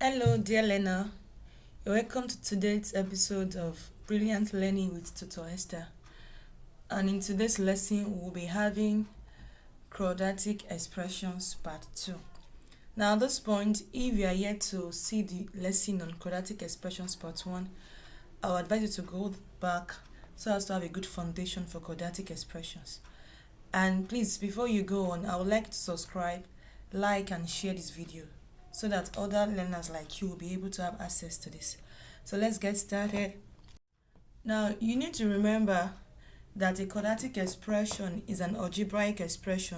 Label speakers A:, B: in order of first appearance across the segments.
A: Hello, dear learner. You're welcome to today's episode of Brilliant Learning with Tutor Esther. And in today's lesson, we'll be having Quadratic Expressions Part 2. Now, at this point, if you are yet to see the lesson on Quadratic Expressions Part 1, I would advise you to go back so as to have a good foundation for quadratic expressions. And please, before you go on, I would like to subscribe, like, and share this video so that other learners like you will be able to have access to this. So let's get started. Now, you need to remember that a quadratic expression is an algebraic expression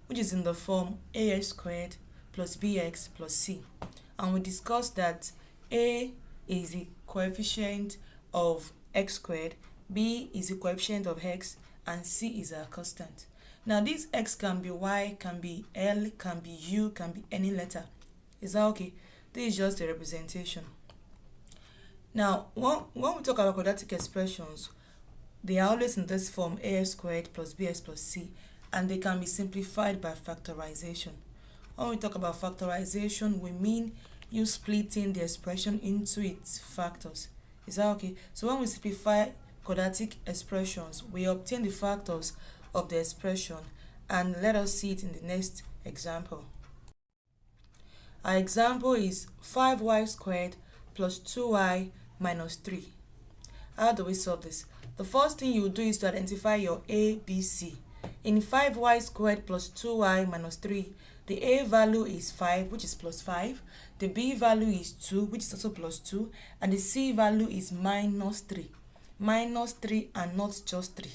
A: which is in the form ax squared plus bx plus c. And we discussed that a is the coefficient of x squared, b is the coefficient of x, and c is a constant. Now, this x can be y, can be l, can be u, can be any letter. Is that okay? This is just a representation. Now, when we talk about quadratic expressions, they are always in this form ax squared plus bx plus c, and they can be simplified by factorization. When we talk about factorization, we mean you splitting the expression into its factors. Is that okay? So when we simplify quadratic expressions, we obtain the factors of the expression, and let us see it in the next example. Our example is 5y squared plus 2y minus 3. How do we solve this? The first thing you do is to identify your a, b, c. In 5y squared plus 2y minus 3, the a value is 5, which is plus 5. The b value is 2, which is also plus 2. And the c value is minus 3. Minus 3 and not just 3.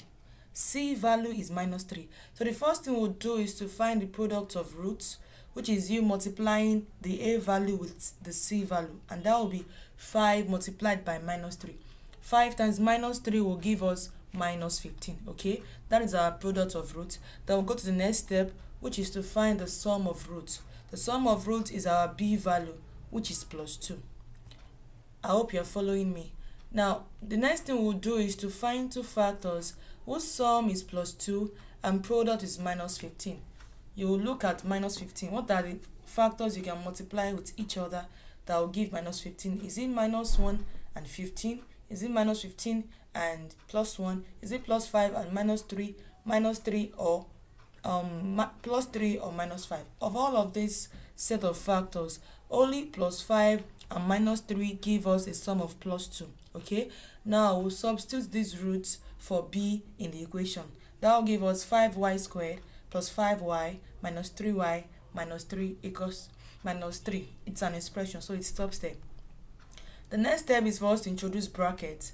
A: C value is minus 3. So the first thing we'll do is to find the product of roots, which is you multiplying the a value with the c value, and that will be 5 multiplied by minus 3. 5 times minus 3 will give us minus 15, okay? That is our product of roots. Then we'll go to the next step, which is to find the sum of roots. The sum of roots is our b value, which is plus 2. I hope you're following me. Now, the next thing we'll do is to find two factors whose sum is plus 2 and product is minus 15. You will look at minus 15. What are the factors you can multiply with each other that will give minus 15? Is it minus 1 and 15? Is it minus 15 and plus 1? Is it plus 5 and minus 3? Minus 3 or plus 3 or minus 5? Of all of this set of factors, only plus 5 and minus 3 give us a sum of plus 2. Okay? Now we'll substitute these roots for b in the equation. That will give us 5y squared plus 5y minus 3y minus 3 equals minus 3. It's an expression, so it stops there. The next step is for us to introduce brackets,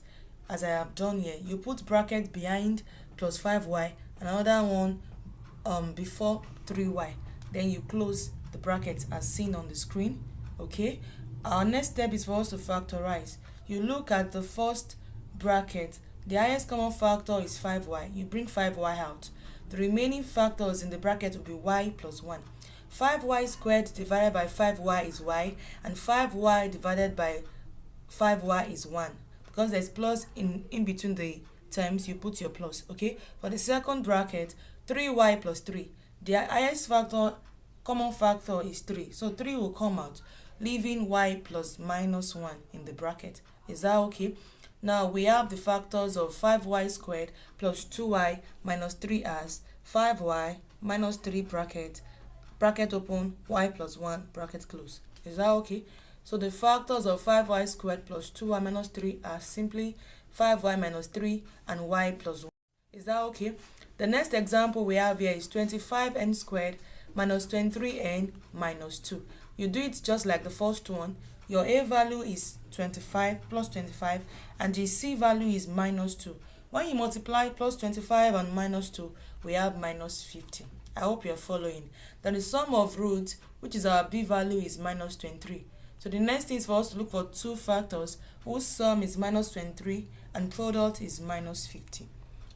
A: as I have done here. You put bracket behind plus 5y, and another one before 3y. Then you close the bracket as seen on the screen. Okay. Our next step is for us to factorize. You look at the first bracket. The highest common factor is 5y. You bring 5y out. The remaining factors in the bracket will be y plus 1. 5y squared divided by 5y is y, and 5y divided by 5y is 1. Because there's plus in between the terms, you put your plus, okay? For the second bracket, 3y plus 3. The highest common factor is 3. So 3 will come out, leaving y plus minus 1 in the bracket. Is that okay? Now we have the factors of 5y squared plus 2y minus 3 as 5y minus 3 bracket open, y plus 1 bracket close. Is that okay? So the factors of 5y squared plus 2y minus 3 are simply 5y minus 3 and y plus 1. Is that okay? The next example we have here is 25n squared minus 23n minus 2. You do it just like the first one. Your a value is 25 plus 25 and the c value is minus 2. When you multiply plus 25 and minus 2, we have minus 50. I hope you're following. Then the sum of roots, which is our b value, is minus 23. So the next thing is for us to look for two factors whose sum is minus 23 and product is minus 50.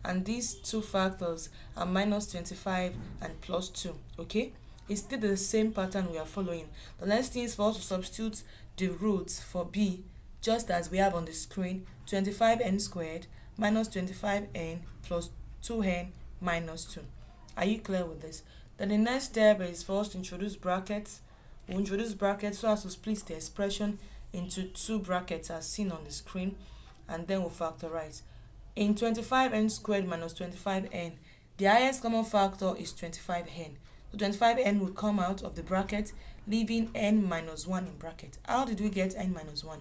A: And these two factors are minus 25 and plus 2. Okay? It's still the same pattern we are following. The next thing is for us to substitute the roots for b, just as we have on the screen. 25n squared minus 25n plus 2n minus 2. Are you clear with this? Then the next step is for us to introduce brackets. we'll introduce brackets so as to split the expression into two brackets as seen on the screen, and then we'll factorize. In 25n squared minus 25n, the highest common factor is 25n. So 25n will come out of the bracket, leaving n minus 1 in bracket. How did we get n minus 1?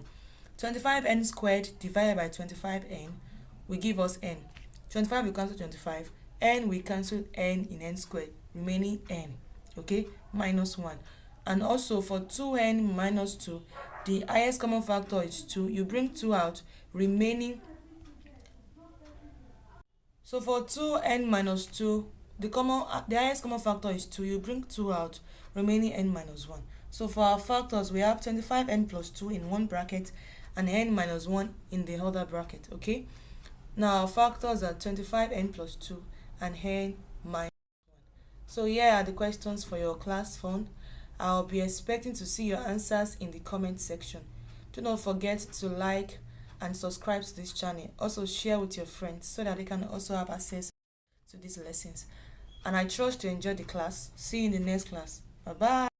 A: 25n squared divided by 25n will give us n. 25 will cancel 25, n will cancel n in n squared, remaining n, okay, minus 1. And also for 2n minus 2, the highest common factor is 2. You bring 2 out, remaining. So for 2n minus 2, the highest common factor is 2. You bring 2 out, remaining n minus 1. So for our factors, we have 25n plus 2 in one bracket and n minus 1 in the other bracket, okay? Now our factors are 25n plus 2 and n minus 1. So here are the questions for your class phone. I'll be expecting to see your answers in the comment section. Do not forget to like and subscribe to this channel. Also share with your friends so that they can also have access to these lessons. And I trust you enjoy the class. See you in the next class. Bye bye.